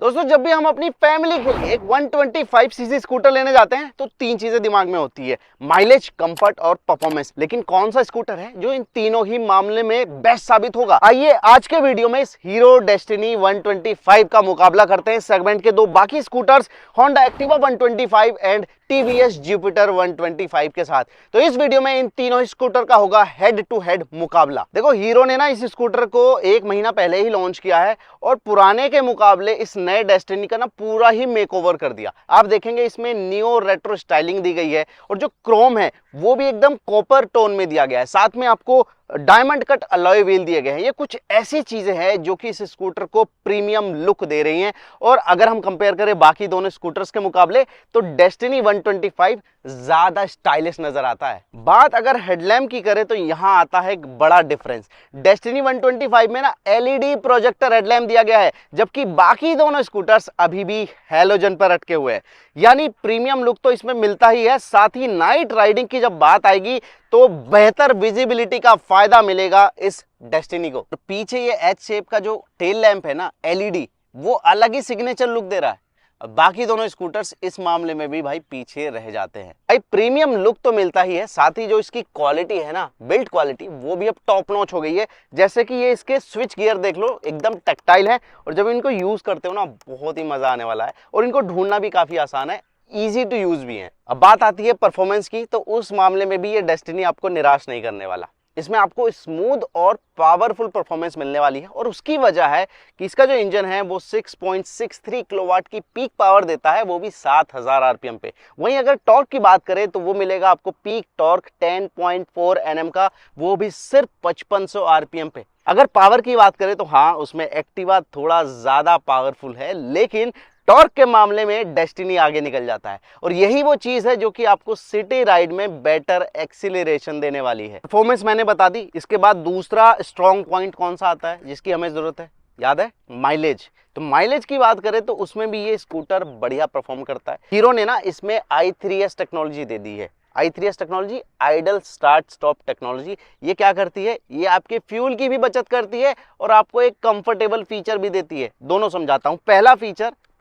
दोस्तों जब भी हम अपनी फैमिली के लिए एक 125 सीसी स्कूटर लेने जाते हैं तो तीन चीजें दिमाग में होती है, माइलेज, कंफर्ट और परफॉर्मेंस। लेकिन कौन सा स्कूटर है जो इन तीनों ही मामले में बेस्ट साबित होगा? आइए आज के वीडियो में इस हीरो डेस्टिनी 125 का मुकाबला करते हैं सेगमेंट के दो बाकी scooters Honda Activa 125 and TVS Jupiter 125 के साथ। तो इस वीडियो में इन तीनों स्कूटर का होगा हेड टू हेड मुकाबला। देखो हीरो ने ना इस स्कूटर को 1 महीना पहले ही लॉन्च किया है और पुराने के मुकाबले इस नए डेस्टिनी का ना पूरा ही मेकओवर कर दिया। आप देखेंगे इसमें नियो रेट्रो स्टाइलिंग दी गई है और जो क्रोम है वो भी एकदम कॉपर टोन में दिया गया है। साथ में आपको डायमंड कट अलॉय व्हील दिए गए हैं। ये कुछ ऐसी चीजें हैं जो कि इस स्कूटर को प्रीमियम लुक दे रही हैं। और अगर हम कंपेयर करें बाकी दोनों स्कूटर्स के मुकाबले तो डेस्टिनी 125 ज्यादा स्टाइलिश नजर आता है। बात अगर हेडलैम्प की करें तो यहां आता है एक बड़ा डिफरेंस। डेस्टिनी 125 में ना एलईडी प्रोजेक्टर हेडलैम्प दिया गया है, जबकि बाकी दोनों स्कूटर्स अभी भी हैलोजन पर अटके हुए हैं। यानी प्रीमियम लुक तो इसमें मिलता ही है, साथ ही नाइट राइडिंग की जब बात आएगी तो बेहतर विजिबिलिटी का फायदा मिलेगा इस डेस्टिनी को। तो पीछे ये एच शेप का जो टेल लैंप है ना एलईडी, वो अलग ही सिग्नेचर लुक दे रहा है। बाकी दोनों स्कूटर्स इस मामले में भी भाई पीछे रह जाते हैं। भाई प्रीमियम लुक तो मिलता ही है, साथ ही जो इसकी क्वालिटी है ना, बिल्ड क्वालिटी, वो भी अब टॉप नॉच हो गई है। जैसे कि ये इसके स्विच गियर देख लो, एकदम टैक्टाइल है और जब इनको यूज करते हो ना बहुत ही मजा आने वाला है। और इनको ढूंढना भी काफी आसान है, इजी टू यूज भी है। अब बात आती है परफॉर्मेंस की, तो उस मामले में भी ये डेस्टिनी आपको निराश नहीं करने वाला। इसमें आपको स्मूथ और पावरफुल परफॉर्मेंस मिलने वाली है और उसकी वजह है कि इसका जो इंजन है वो 6.63 किलोवाट की पीक पावर देता है, वो भी 7000 आरपीएम पे। वहीं अगर टॉर्क की बात करें तो वो मिलेगा आपको पीक टॉर्क 10.4 एनएम का, वो भी सिर्फ 5500 आरपीएम पे। अगर पावर की बात करें तो हाँ, उसमें एक्टिवा थोड़ा ज्यादा पावरफुल है, लेकिन टॉर्क के मामले में डेस्टिनी आगे निकल जाता है। और यही वो चीज है जो कि आपको सिटी राइड में बेटर एक्सीलरेशन देने वाली है। परफॉर्मेंस मैंने बता दी, इसके बाद दूसरा स्ट्रॉन्ग पॉइंट कौन सा आता है जिसकी हमें जरूरत है? याद है, माइलेज। तो माइलेज की बात करें तो उसमें भी ये स्कूटर बढ़िया परफॉर्म करता है। हीरो ने ना इसमें i3S टेक्नोलॉजी दे दी है। i3S technology idol start stop technology. ये क्या करती है? ये आपके फ्यूल की भी बचत करती है और आपको एक कंफर्टेबल फीचर भी देती है। दोनों समझाता हूं।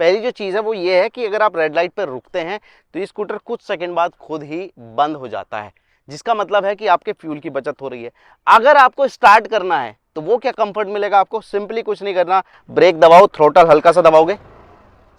पहली जो चीज है वो ये है कि अगर आप रेड लाइट पर रुकते हैं तो ये स्कूटर कुछ सेकंड बाद खुद ही बंद हो जाता है, जिसका मतलब है कि आपके फ्यूल की बचत हो रही है। अगर आपको स्टार्ट करना है तो वो क्या कंफर्ट मिलेगा आपको? सिंपली कुछ नहीं करना, ब्रेक दबाओ, थ्रोटल हल्का सा दबाओगे,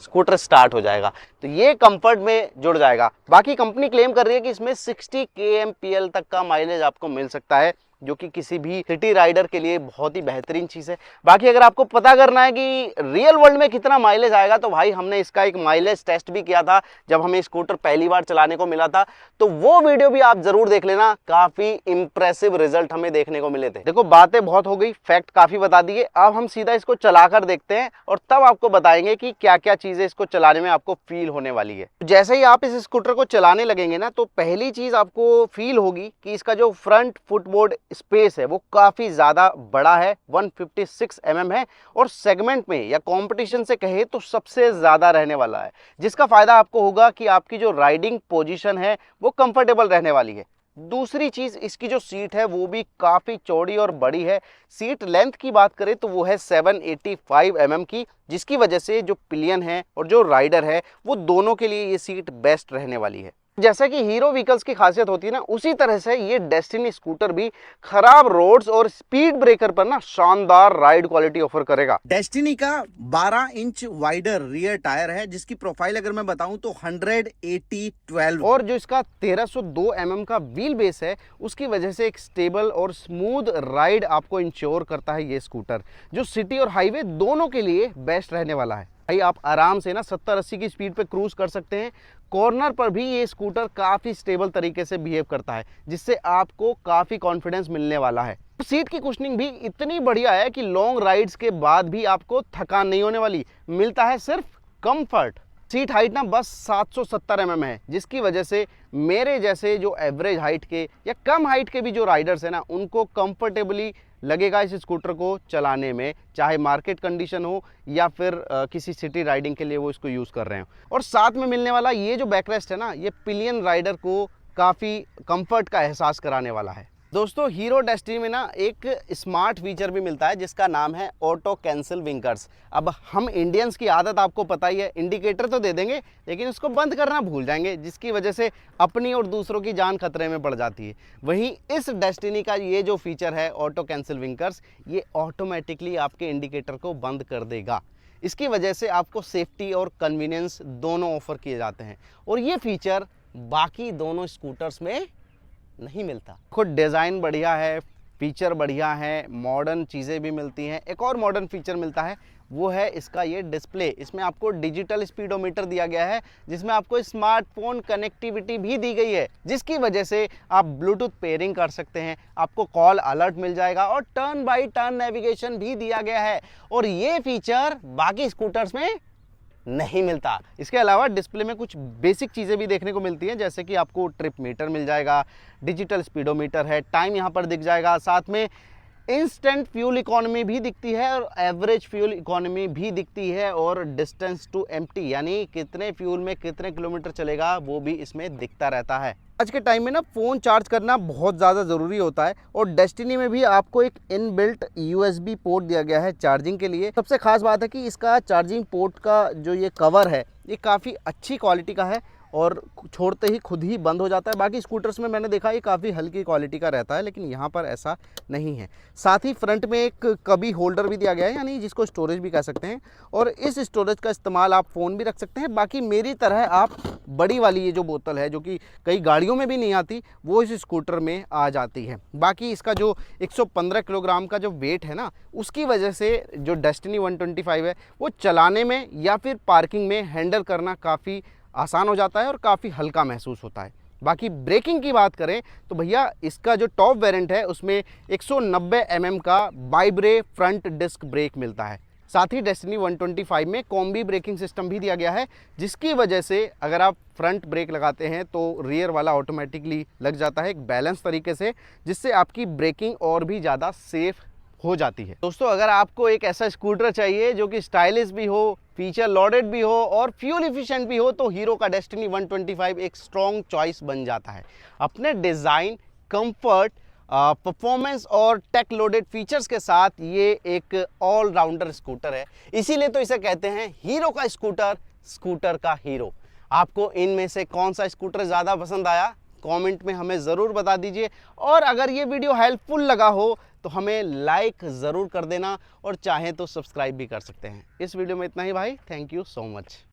स्कूटर स्टार्ट हो जाएगा। तो ये कंफर्ट में जुड़ जाएगा। बाकी कंपनी क्लेम कर रही है कि इसमें 60 kmpl तक का माइलेज आपको मिल सकता है, जो कि किसी भी सिटी राइडर के लिए बहुत ही बेहतरीन चीज है। बाकी अगर आपको पता करना है कि रियल वर्ल्ड में कितना माइलेज आएगा तो भाई हमने इसका एक माइलेज टेस्ट भी किया था जब हमें स्कूटर पहली बार चलाने को मिला था, तो वो वीडियो भी आप जरूर देख लेना। काफी इंप्रेसिव रिजल्ट हमें देखने को मिले थे। देखो बातें बहुत हो गई, फैक्ट काफी बता दिए, अब हम सीधा इसको चलाकर देखते हैं और तब आपको बताएंगे कि क्या क्या चीजें इसको चलाने में आपको फील होने वाली है। जैसे ही आप इस स्कूटर को चलाने लगेंगे ना तो पहली चीज आपको फील होगी कि इसका जो फ्रंट फुटबोर्ड स्पेस है वो काफी ज्यादा बड़ा है, 156 mm है और सेगमेंट में या कंपटीशन से कहे तो सबसे ज्यादा रहने वाला है, जिसका फायदा आपको होगा कि आपकी जो राइडिंग पोजीशन है वो कंफर्टेबल रहने वाली है। दूसरी चीज, इसकी जो सीट है वो भी काफी चौड़ी और बड़ी है। सीट लेंथ की बात करें तो वो है 785 mm की, जिसकी वजह से जो पिलियन है और जो राइडर है वो दोनों के लिए ये सीट बेस्ट रहने वाली है। जैसा कि हीरो व्हीकल्स की खासियत होती है ना, उसी तरह से ये डेस्टिनी स्कूटर भी खराब रोड्स और स्पीड ब्रेकर पर ना शानदार राइड क्वालिटी ऑफर करेगा। डेस्टिनी का 12 इंच वाइडर रियर टायर है, जिसकी प्रोफाइल अगर मैं बताऊं तो 180/12 और जो इसका 1302 mm का व्हील बेस है उसकी वजह से एक स्टेबल और स्मूथ राइड आपको इंश्योर करता है ये स्कूटर, जो सिटी और हाईवे दोनों के लिए बेस्ट रहने वाला है। भाई आप आराम से ना 70-80 की स्पीड पे क्रूज कर सकते हैं। कॉर्नर पर भी ये स्कूटर काफ़ी स्टेबल तरीके से बिहेव करता है, जिससे आपको काफ़ी कॉन्फिडेंस मिलने वाला है। सीट की कुशनिंग भी इतनी बढ़िया है कि लॉन्ग राइड्स के बाद भी आपको थकान नहीं होने वाली, मिलता है सिर्फ कंफर्ट। सीट हाइट ना बस 770 mm है, जिसकी वजह से मेरे जैसे जो एवरेज हाइट के या कम हाइट के भी जो राइडर्स हैं ना, उनको कंफर्टेबली लगेगा इस स्कूटर को चलाने में, चाहे मार्केट कंडीशन हो या फिर किसी सिटी राइडिंग के लिए वो इसको यूज़ कर रहे हो। और साथ में मिलने वाला ये जो बैकरेस्ट है ना, ये पिलियन राइडर को काफ़ी कंफर्ट का एहसास कराने वाला है। दोस्तों हीरो डेस्टिनी में ना एक स्मार्ट फीचर भी मिलता है जिसका नाम है ऑटो कैंसिल विंकर्स। अब हम इंडियंस की आदत आपको पता ही है, इंडिकेटर तो दे देंगे लेकिन उसको बंद करना भूल जाएंगे, जिसकी वजह से अपनी और दूसरों की जान खतरे में पड़ जाती है। वहीं इस डेस्टिनी का ये जो फीचर है ऑटो कैंसिल विंकर्स, ये ऑटोमेटिकली आपके इंडिकेटर को बंद कर देगा। इसकी वजह से आपको सेफ्टी और कन्वीनियंस दोनों ऑफर किए जाते हैं और ये फीचर बाकी दोनों स्कूटर्स में नहीं मिलता। खुद डिज़ाइन बढ़िया है, फीचर बढ़िया है, मॉडर्न चीज़ें भी मिलती हैं। एक और मॉडर्न फीचर मिलता है वो है इसका ये डिस्प्ले। इसमें आपको डिजिटल स्पीडोमीटर दिया गया है जिसमें आपको स्मार्टफोन कनेक्टिविटी भी दी गई है, जिसकी वजह से आप ब्लूटूथ पेयरिंग कर सकते हैं, आपको कॉल अलर्ट मिल जाएगा और टर्न बाय टर्न नेविगेशन भी दिया गया है। और ये फीचर बाकी स्कूटर्स में नहीं मिलता। इसके अलावा डिस्प्ले में कुछ बेसिक चीज़ें भी देखने को मिलती हैं, जैसे कि आपको ट्रिप मीटर मिल जाएगा, डिजिटल स्पीडोमीटर है, टाइम यहाँ पर दिख जाएगा, साथ में इंस्टेंट फ्यूल इकोनॉमी भी दिखती है और एवरेज फ्यूल इकोनॉमी भी दिखती है, और डिस्टेंस टू एम्प्टी यानी कितने फ्यूल में कितने किलोमीटर चलेगा वो भी इसमें दिखता रहता है। आज के टाइम में ना फ़ोन चार्ज करना बहुत ज़्यादा ज़रूरी होता है और डेस्टिनी में भी आपको एक इनबिल्ट USB पोर्ट दिया गया है चार्जिंग के लिए। सबसे खास बात है कि इसका चार्जिंग पोर्ट का जो ये कवर है ये काफ़ी अच्छी क्वालिटी का है और छोड़ते ही खुद ही बंद हो जाता है। बाकी स्कूटर्स में मैंने देखा ये काफ़ी हल्की क्वालिटी का रहता है, लेकिन यहाँ पर ऐसा नहीं है। साथ ही फ्रंट में एक कभी होल्डर भी दिया गया है, यानी जिसको स्टोरेज भी कह सकते हैं, और इस स्टोरेज का इस्तेमाल आप फ़ोन भी रख सकते हैं। बाकी मेरी तरह आप बड़ी वाली ये जो बोतल है जो कि कई गाड़ियों में भी नहीं आती, वो इस स्कूटर में आ जाती है। बाकी इसका जो 115 किलोग्राम का जो वेट है ना, उसकी वजह से जो डेस्टिनी 125 है वो चलाने में या फिर पार्किंग में हैंडल करना काफ़ी आसान हो जाता है और काफ़ी हल्का महसूस होता है। बाकी ब्रेकिंग की बात करें तो भैया इसका जो टॉप वेरिएंट है उसमें 190 mm का बाइब्रे फ्रंट डिस्क ब्रेक मिलता है। साथ ही डेस्टिनी 125 में कॉम्बी ब्रेकिंग सिस्टम भी दिया गया है, जिसकी वजह से अगर आप फ्रंट ब्रेक लगाते हैं तो रियर वाला ऑटोमेटिकली लग जाता है एक बैलेंस तरीके से, जिससे आपकी ब्रेकिंग और भी ज़्यादा सेफ हो जाती है। दोस्तों अगर आपको एक ऐसा स्कूटर चाहिए जो कि स्टाइलिश भी हो, फीचर लोडेड भी हो और फ्यूल इफिशिएंट भी हो, तो हीरो का डेस्टिनी 125 एक स्ट्रॉन्ग चॉइस बन जाता है। अपने डिज़ाइन, कंफर्ट, परफॉर्मेंस और टेक लोडेड फीचर्स के साथ ये एक ऑलराउंडर स्कूटर है, इसीलिए तो इसे कहते हैं हीरो का स्कूटर, स्कूटर का हीरो। आपको इनमें से कौन सा स्कूटर ज़्यादा पसंद आया कमेंट में हमें ज़रूर बता दीजिए, और अगर ये वीडियो हेल्पफुल लगा हो तो हमें लाइक ज़रूर कर देना और चाहें तो सब्सक्राइब भी कर सकते हैं। इस वीडियो में इतना ही भाई, थैंक यू सो मच।